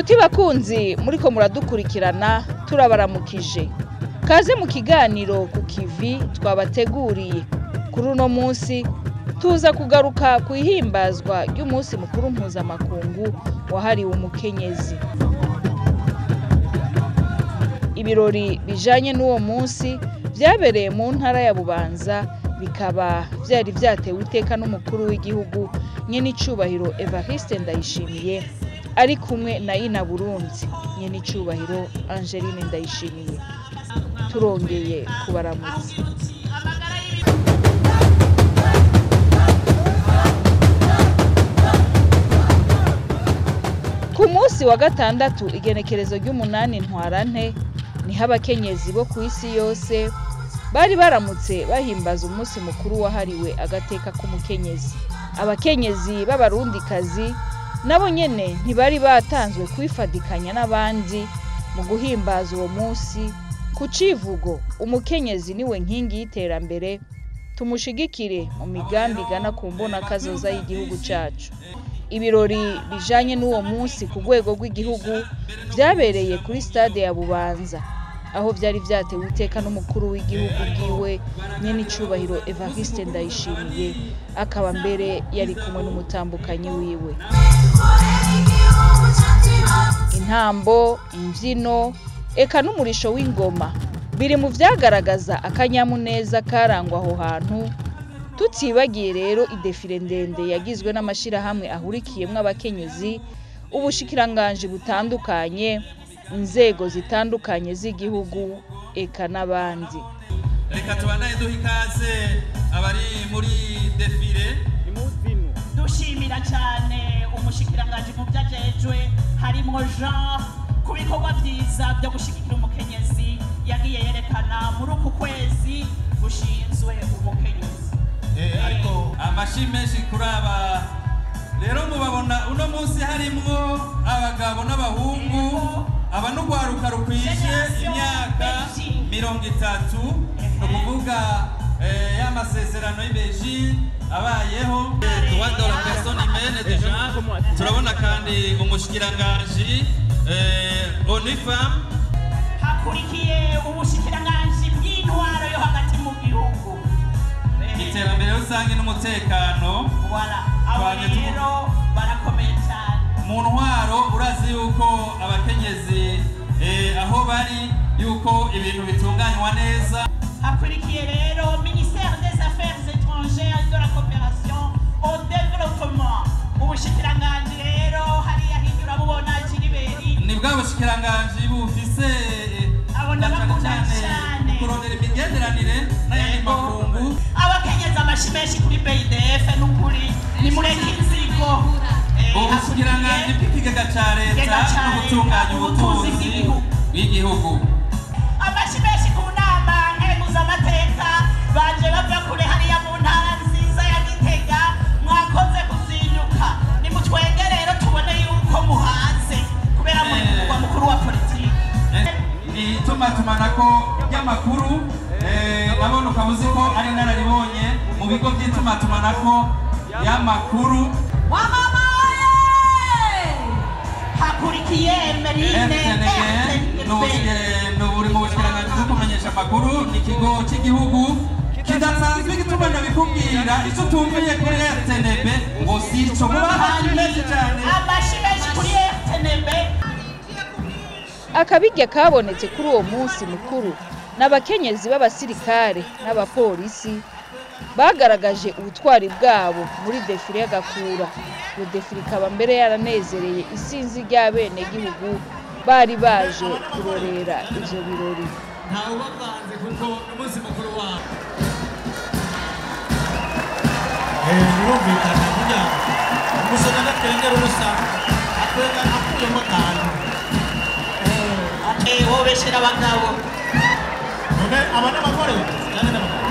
Inshuti bakunzi muriko muradukurikirana turabaramukije. Kaze mu kiganiro ku kivi twabateguriye. Kuri uno munsi tuza kugaruka ku ihimbazwa ry'umunsi mukuru mpuzamakungu wahariwe umukenyezi. Ibirori bijanye n'uwo munsi vyabereye mu ntara ya Bubanza, bikaba vyari vyatewe iteka n'umukuru w'igihugu Nyenicubahiro Evariste Ndayishimiye ari kumwe na Ina Burundi Nyenicubahiro Angeline Ndayishimiye. Turongeye kubaramutsa. Ku munsi wa gatandatu igenekerezo ry'umunani ntwarante niho abakenyezi bo ku isi yose bari baramutse bahimbaza umunsi mukuru wahariwe agateka k'umukenyezi. Abakenyezi b'abarundikazi nabo nyene ntibari batanzwe kwifadikanya n'abandi mu guhimbaza uwo munsi ku civugo umukenyezi niwe nkingi y'iterambere, tumushigikire mu migambi igana ku mbona kazoza y'igihugu cacu. Ibirori bijanye n'uwo munsi ku rwego rw'igihugu vyabereye kuri stade ya Bubanza, aho vyari vyatewe iteka n'umukuru w'igihugu bwiwe Nyenicubahiro Evariste Ndayishimiye, akaba mbere yari kumwe n'umutambukanyi wiwe. Intambo, imvyino, eka n'umurisho w'ingoma biri mu vyagaragaza akanyamuneza karangwa aho hantu. Tutibagiye rero idefile ndende yagizwe n'amashirahamwe ahurikiyemwo abakenyezi, ubushikiranganji butandukanye, inzego zitandukanye z'igihugu, eka n'abandi. Reka tubanaye duha ikaze abari muri defile. Dushimira cyane umushikiranganji mu vyajejwe harimwo Jean ku bikorwa vyiza byo gushigikira umukenyezi yagiye yerekana muri uku kwezi gushinzwe umukenyezi. Ariko amashi menshi kuri aba rero mubabona uno munsi harimwo abagabo n'abahungu, abanugwaruka rukwije imyaka 30, no kuvuga y'amasezerano y'Beijing abayeho droit de la personne humaine déjà. Turabona kandi umushikiranganji ONU Femme, hakurikiye ubushikiranganji bw'intwaro yo hagati mu gihugu, iterambere rusange n'umutekano. abo rero barakomeye cyane mu ntwaro. Urazi yuko abakenyezi aho bari yuko ibintu bitunganywa neza. Hakurikiye rero ministère des affaires étrangères et de la coopération au développement. Ubushikiranganji rero hariya hindura bubona Jiriberi ni bwa bushikiranganji bufise cyane kurondera imigenderanire n'ayandi makungu. Abakenyezi amashi menshi kuri BIDF n'ukuri ni mureke inzigo. Ubushikiranganji bw'ikigega ca leta no gutunganya ubutunzi bw'igihugu. Amashi menshi ku nama nkenguzamateka baje bava kure hariya mu ntara nziza ya Gitega, mwakoze kuzinyuka. Nimutwenge rero tubone yuko muhaze kubera muri mugwa mukuru wa politiki. Itumatumanako ry'amakuru nabona ukabuzi ko ari nararibonye mu bigo by'itumatumanako y'amakuru. Hakurikiye Emerine uri mu bushikiranganji bwo kumenyesha amakuru. Ni ikigo cy'igihugu kidasanzwe gituma ndabikubwira icyo utumviye kuri RTNB ngo si ico. Mubahanyi benshi cyane amashi menshi kuri RTNB. Akabirya kabonetse kuri uwo munsi mukuru n'abakenyezi b'abasirikare n'abapolisi bagaragaje ubutwari bwabo muri defile y'Agakura. Iyo defile ikaba mbere yaranezereye isinzi ry'abene gihugu bari baje kurorera ivyo birori. ntawe ubavanze kuko umunsi mukuru wabo. Birumvikana kugira umusoza n'atwengera urusange atwenga akuyemo kantu Wobeshera abagabo none aba n'abagore cyane n'abagabo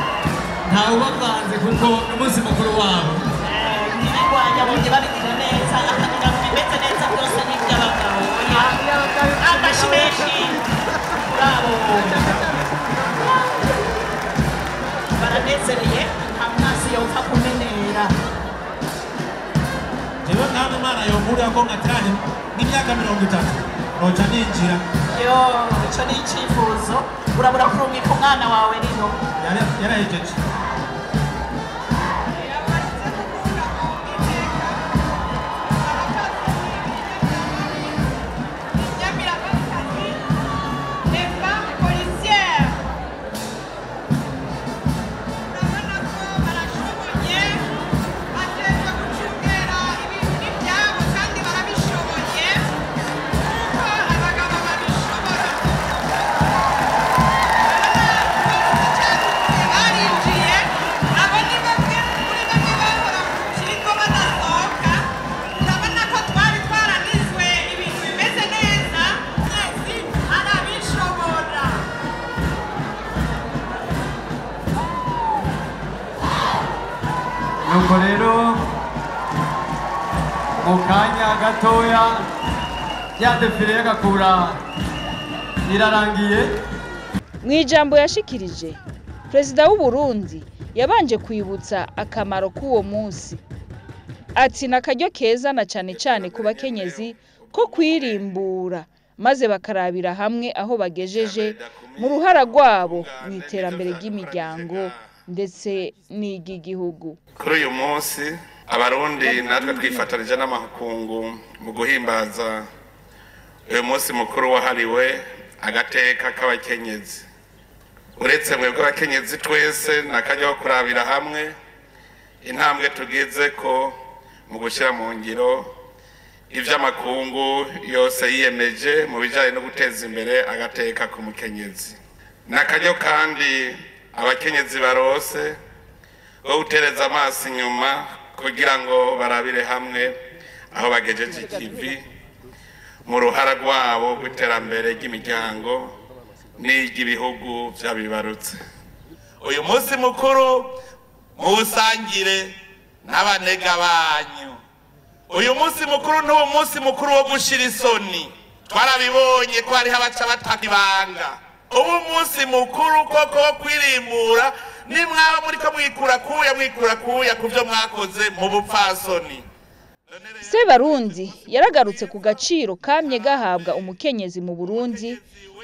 ntawe ubavanze kuko umunsi mukuru wabo. ntibirwanya bonye babigira neza, akagira ngo bimeze neza byose n'iby'abagabo. Amashi menshi bravo, baranezereye nta mwasi yopfa kumenera. rero nta umwana yomurira ko ngatirane n'imyaka 30 noca ninjira yo ico ni icifuzo urabura kurungika umwana wawe rino yarahejeje nuko rero mu kanya gatoya ya defile y'agakura irarangiye. Mu ijambo yashikirije Perezida w'u Burundi yabanje kwibutsa akamaro k'uwo munsi ati nakaryo keza na cane cane ku bakenyezi ko kwirimbura maze bakarabira hamwe aho bagejeje mu ruhara rwabo mu iterambere ry'imiryango ndetse n'igihugu. Kuri uyu munsi abarundi natwe twifatanije n'amakungu mu guhimbaza uyu munsi mukuru wahariwe agateka k'abakenyezi. Uretse mwebwe abakenyezi twese nakajya kurabira hamwe intambwe tugeze ko mu gushyira mu ngiro ivy'amakungu yose yiyemeje mu bijanye no guteza imbere agateka k'umukenyezi. Nakajyo kandi abakenyezi barose go gutereza amaso inyuma kugira ngo barabire hamwe aho bagejeje ikivi mu ruhara rwabo rw'iterambere ry'imiryango n'iry'ibihugu vyabibarutse. Uyu munsi mukuru muwusangire n'abanega banyu. Uyu munsi mukuru n'uwo munsi mukuru wo gushira isoni. Twarabibonye ko hariho abaca batakibanga. Ubu munsi mukuru koko kwirimbura nimwaba muriko mwikura kuya kuvyo mwakoze mu bupfasoni. Sebarundi yaragarutse ku gaciro kamye gahabwa umukenyezi mu Burundi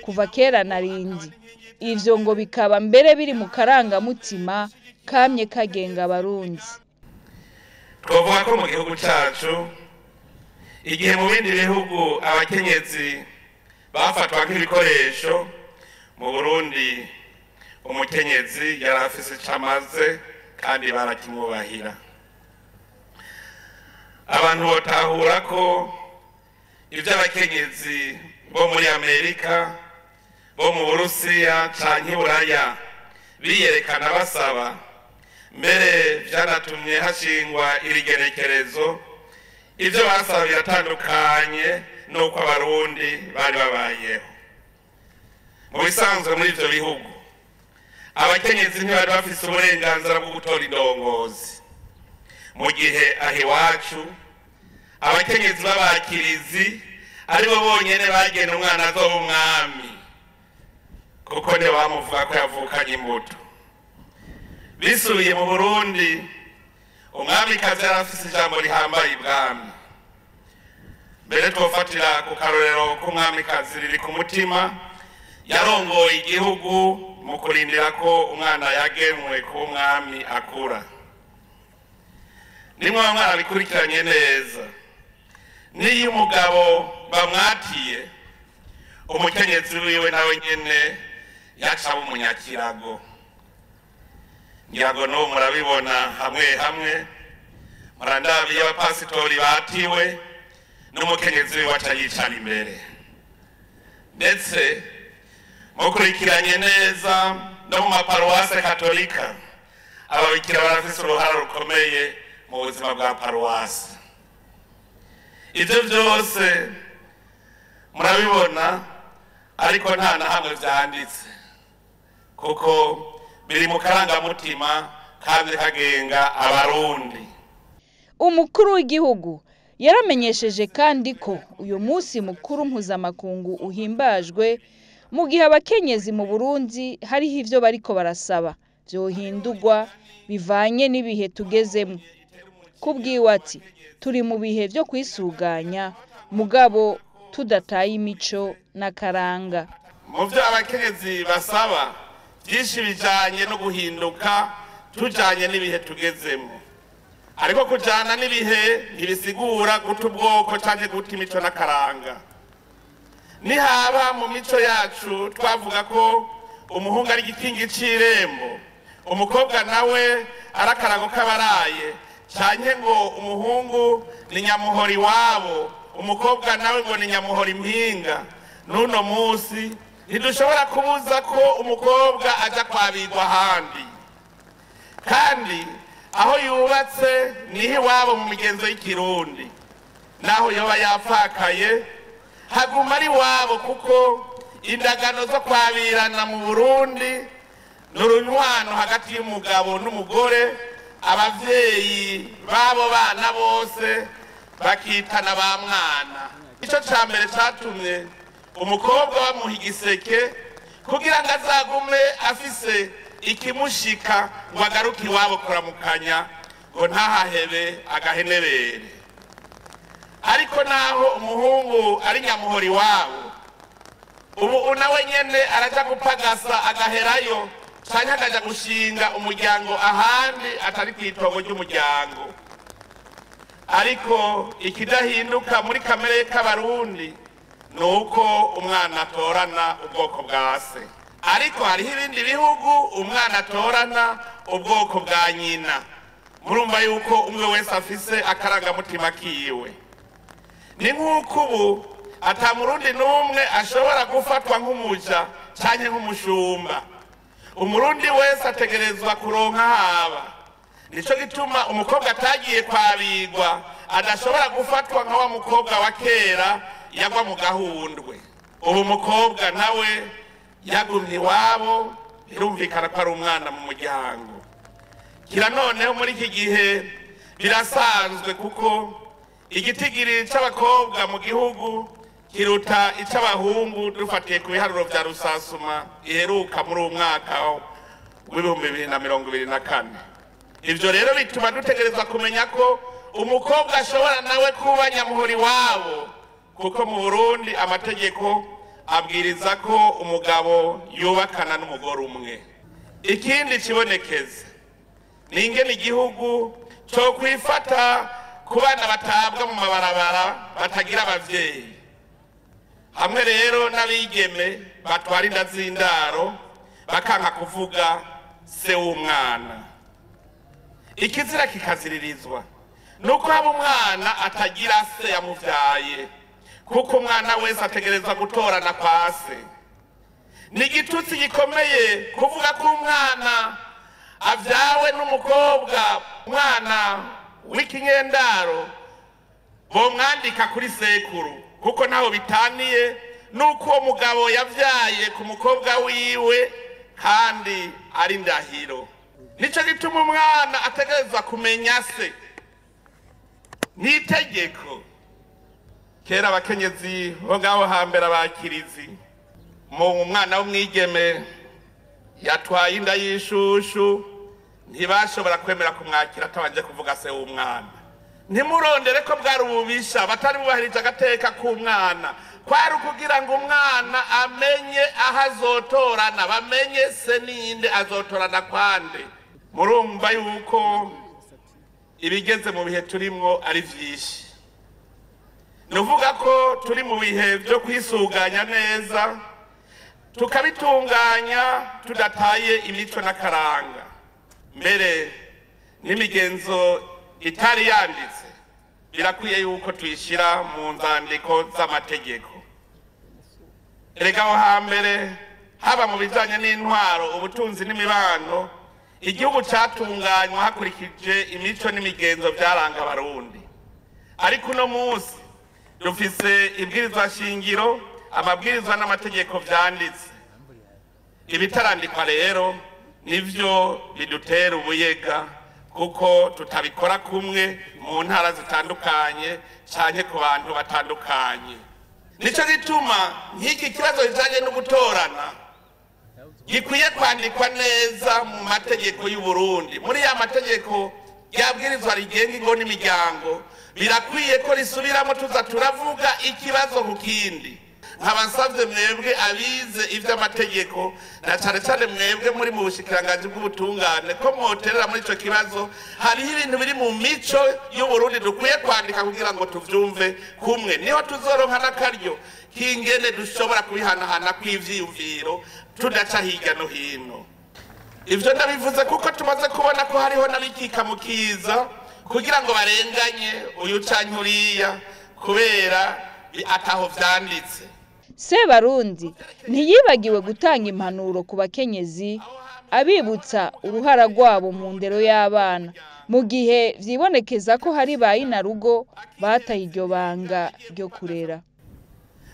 kuva kera narindi. Ivyo ngo bikaba mbere biri mu karangamutima kamye kagenga abarundi. Twovuga ko mu gihugu cacu igihe mu bindi bihugu abakenyezi bafatwa nk'ibikoresho, mu Burundi umukenyezi yari afise icamaze kandi barakimwubahira. Abantu botahura ko ivy'abakenyezi bo muri Amerika, bo mu Burusiya canke i Buraya biyerekana basaba, mbere vyanatumye hashingwa irigerekerezo. Ivyo basaba biratandukanye nuko abarundi bari babayeho. Mu bisanzwe muri ivyo bihugu abakenyezi ntibari bafise uburenganzira bwo gutora indongozi, mu gihe aho iwacu abakenyezi b'abakirizi aribo bonyene bagena umwana azoba umwami, kuko ne bamuvuga ko yavukanye imbuto. Bisubiye mu Burundi umwamikazi yari afise ijambo rihambaye ibwami. Mbere twofatira ku karorero k'umwamikazi riri ku mutima, yarongoye igihugu mu kurindira ko umwana yagenwe ku umwami akura. Nimwe mwana bikurikiranye neza, niyo umugabo bamwatiye umukenyezi wiwe nawe nyene yaca umunyakirago. Ngirango no murabibona hamwe hamwe, murandabiye abapasitori batiwe n'umukenyezi wiwe aca yicara imbere. Ndetse mukurikiranye neza no mu maparuwase katolika ababikira barafise uruhara rukomeye mu buzima bwa paruwasi. Ivyo vyose murabibona, ariko nta na hamwe vyanditse, kuko biri mu karangamutima kandi kagenga abarundi. Umukuru w'igihugu yaramenyesheje kandi ko uyu munsi mukuru mpuzamakungu uhimbajwe mu gihe abakenyezi mu Burundi hariho ivyo bariko barasaba vyohindurwa bivanye n'ibihe tugezemo. kubwiwe ati turi mu bihe byo kwisuganya mugabo tudataye imico n'akaranga. Mu byo abakenyezi basaba byinshi bijanye no guhinduka tujanye n'ibihe tugezemo, ariko kujana n'ibihe ntibisigura guta ubwoko canke guta imico n'akaranga. Nihaba mu mico yacu twavuga ko umuhungu ari igikingi c'irembo, umukobwa nawe ari akarago k'abaraye, canke ngo umuhungu ni nyamuhora iwabo, umukobwa nawe ngo ni nyamuhora impinga, n'uno musi ntidushobora kubuza ko umukobwa aja kwabigwa ahandi, kandi aho yubatse niho iwabo mu migenzo y'ikirundi, naho yoba yapfakaye haguma ari iwabo, kuko indagano zo kwabirana mu Burundi n'urunywano hagati y'umugabo n'umugore, abavyeyi babo bana bose bakitana ba mwana. Ico ca mbere catumye umukobwa bamuha igiseke kugira ngo azagume afise ikimushika ngo agaruke iwabo kuramukanya, ngo ntahahebe agahenebere. Ariko naho umuhungu ari nyamuhora iwabo, ubu nawe nyene araja gupagasa agaherayo, canke akaja gushinga umuryango ahandi atari kw'itongo ry'umuryango. Ariko ikidahinduka muri kamere k'abarundi nuko umwana atorana ubwoko bwa se, ariko hariho ibindi bihugu umwana atorana ubwoko bwa nyina. Murumva yuko umwe wese afise akarangamutima kiwe. Ni nk'uko ubu ata murundi n'umwe ashobora gufatwa nk'umuja canke nk'umushumba. Umurundi wese ategerezwa kuronka haba. Nico gituma umukobwa atagiye kwabigwa adashobora gufatwa nka wa mukobwa wa kera yagwa mu gahundwe. Ubu umukobwa nawe yagumye iwabo, birumvikana ko ari umwana mu muryango. Kira noneho muri iki gihe birasanzwe, kuko igitigiri c'abakobwa mu gihugu kiruta ic'abahungu dufatiye ku biharuro vya rusasuma iheruka muri uwo mwaka w'ibihumbi 2024. Ivyo rero bituma dutegerezwa kumenya ko umukobwa ashobora nawe kuba nyamuhora iwabo, kuko mu Burundi amategeko abwiriza ko umugabo yubakana n'umugore umwe. Ikindi kibonekeza ni ingene igihugu cyo kwifata ku bana batabwa mu mabarabara batagira abavyeyi, hamwe rero n'abigeme batwara inda z'indaro bakanka kuvuga se w'umwana. Ikizira kikaziririzwa nuko haba umwana atagira se yamuvyaye, kuko umwana wese ategerezwa gutorana kwa se. Ni igitutsi gikomeye kuvuga ko umwana avyawe n'umukobwa, umwana w'ikinyendaro bomwandika kuri sekuru, kuko naho bitaniye nuko uwo mugabo yavyaye ku mukobwa wiwe kandi ari ndahiro. Nico gituma umwana ategerezwa kumenya se. Nitegeko kera abakenyezi bo ngaho hambere abakirizi, mu mwana w'umwigeme yatwaye inda y'ishushu ntibashobora kwemera kumwakira atabanje kuvuga se w'umwana. Ntimurondere ko bwari ububisha, batari bubahirije agateka k'umwana, kwari ukugira ngo umwana amenye aho azotorana, bamenye se ninde azotorana kwande. Murumva yuko ibigeze mu bihe turimwo ari vyinshi. Nuvuga ko turi mu bihe byo kwisuganya neza, tukabitunganya tudataye imico n'akaranga. Mbere n'imigenzo itari yanditse birakwiye yuko tuyishira mu nzandiko z'amategeko. Erega aho hambere haba mu bijanye n'intwaro, ubutunzi n'imibano, igihugu catunganywa hakurikije imico n'imigenzo byaranga abarundi. Ariko uno munsi dufise ibwirizwa shingiro, amabwirizwa n'amategeko vyanditse. Ibitarandikwa rero nivyo bidutera ubuyega, kuko tutabikora kumwe mu ntara zitandukanye canke ku bantu batandukanye. Nico gituma nk'iki kibazo kijanye no gutorana gikwiye kwandikwa neza mu mategeko y'u Burundi, muri ya mategeko ryabwirizwa rigenga ingo n'imiryango birakwiye ko risubiramo tuza turavuga ikibazo ku kindi. Nkabasavye mwebwe abize ivy'amategeko na cane cane mwebwe muri mu bushikiranganji bw'ubutungane ko mwoterera muri ico kibazo. Hariho ibintu biri mu mico y'Uburundi dukwiye kwandika kugira ngo tuvyumve kumwe, niho tuzoronka n'akaryo k'ingene dushobora kubihanahana kw'ivyiyumviro tudaca hirya no hino. Ivyo ndabivuze kuko tumaze kubona ko hariho n'abikika mu kiza kugira ngo barenganye uyu canke uriya kubera ataho vyanditse. Sebarundi ntiyibagiwe gutanga impanuro ku bakenyezi abibutsa uruhara rwabo mu ndero y'abana mu gihe vyibonekeza ko hari bayinarugo bataye iryo banga ryo kurera.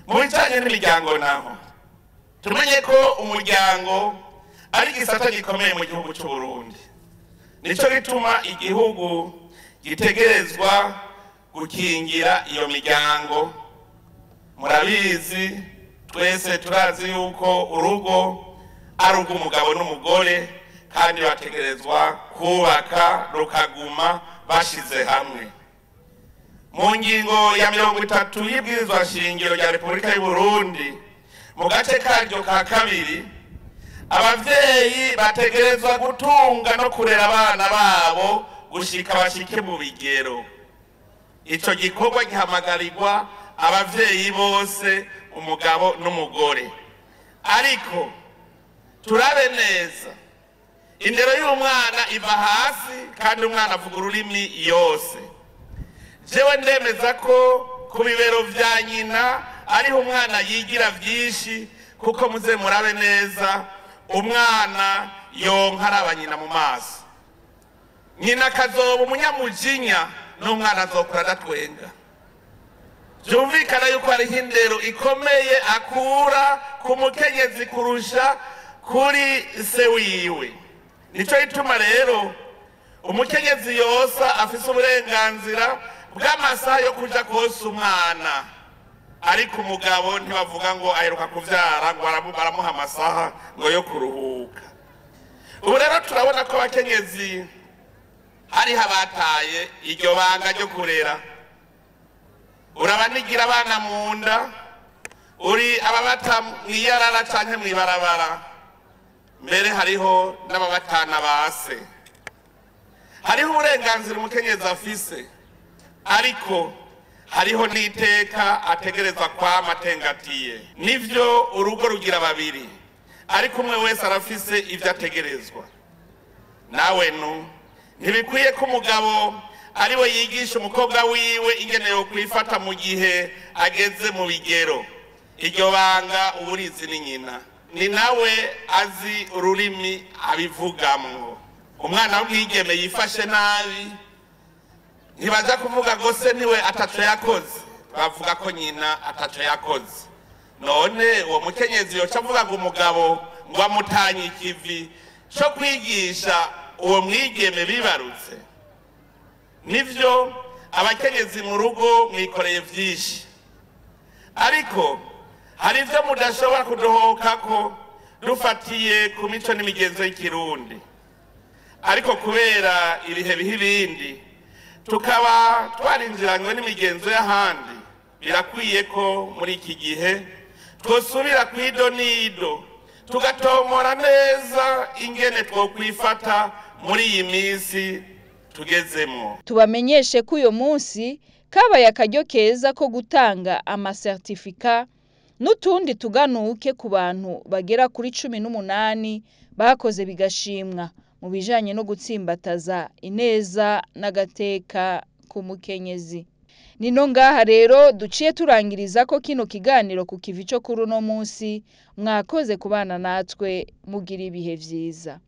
Mu bijanye n'imiryango naho tumenye ko umuryango ari igisata gikomeye mu gihugu cy'u Burundi. Nico gituma igihugu gitegerezwa gukingira iyo miryango. Murabizi twese turazi yuko urugo ari ubw'umugabo n'umugore kandi bategerezwa kubaka rukaguma bashize hamwe. Mu ngingo ya 30 y'ibwirizwa shingiro rya Repubulika y'u Burundi mu gace karyo ka kabiri abavyeyi bategerezwa gutunga no kurera abana babo gushika bashike mu bigero. Ico gikorwa gihamagarirwa abavyeyi bose, umugabo n'umugore. Ariko turabe neza indero y'umwana iva hasi kandi umwana avuga ururimi yose. Jewe ndemeza ko ku bibero vya nyina ariho umwana yigira vyinshi, kuko muze murabe neza umwana yonka araba nyina mu maso. Nyina kazoba umunyamujinya n'umwana azokura adatwenga. Vyumvikana yuko hariho indero ikomeye akura ku mukenyezi kurusha kuri se wiwe. Nico gituma rero umukenyezi yosa afise uburenganzira bw'amasaha yo kuja kosa umwana, ariko umugabo ntibavuga ngo aheruka kuvyara ngo baramuha amasaha ngo yo kuruhuka. Ubu rero turabona ko abakenyezi hariho abataye iryo banga ryo kurera. Urabanigira abana mu nda, uri ababata mwiyarara canke mwibarabara, mbere hariho n'ababatana base. Hariho uburenganzira umukenyezi afise, ariko hariho n'iteka ategerezwa kwama atengatiye. Nivyo urugo rugira babiri, ariko umwe wese arafise ivyo ategerezwa. Nawe ntibikwiye ko umugabo ariwe yigisha umukobwa wiwe ingene yo kwifata mu gihe ageze mu bigero. Iryo banga uburizi ni nyina, ni nawe azi ururimi abivugamwo. Umwana w'umwigeme yifashe nabi ntibaza kuvuga ngo se niwe ataco yakoze, bavuga ko nyina ataco yakoze. None uwo mukenyezi yoca avuga ngo umugabo ngo amutanye ikivi co kwigisha uwo mwigeme bibarutse? Nivyo abakenyezi mu rugo mwikoreye vyinshi, ariko hari ivyo mudashobora kudohokako dufatiye ku mico n'imigenzo y'ikirundi. Ariko kubera ibihe biha ibindi tukaba twarinjiranywe n'imigenzo y'ahandi, birakwiye ko muri iki gihe twosubira kwido nido tugatomora neza ingene twokwifata muri iyi minsi tugezemo. Tubamenyeshe ko uyo munsi kabaye akaryo keza ko gutanga amasertifika n'utundi tuganuke ku bantu bagera kuri 18 bakoze bigashimwa mu bijanye no gutsimbataza ineza n'agateka ku mukenyezi. Nino ngaha rero duciye turangiriza ko kino kiganiro ku kivi cyo kuri uno munsi. Mwakoze kubana natwe, mugira ibihe vyiza.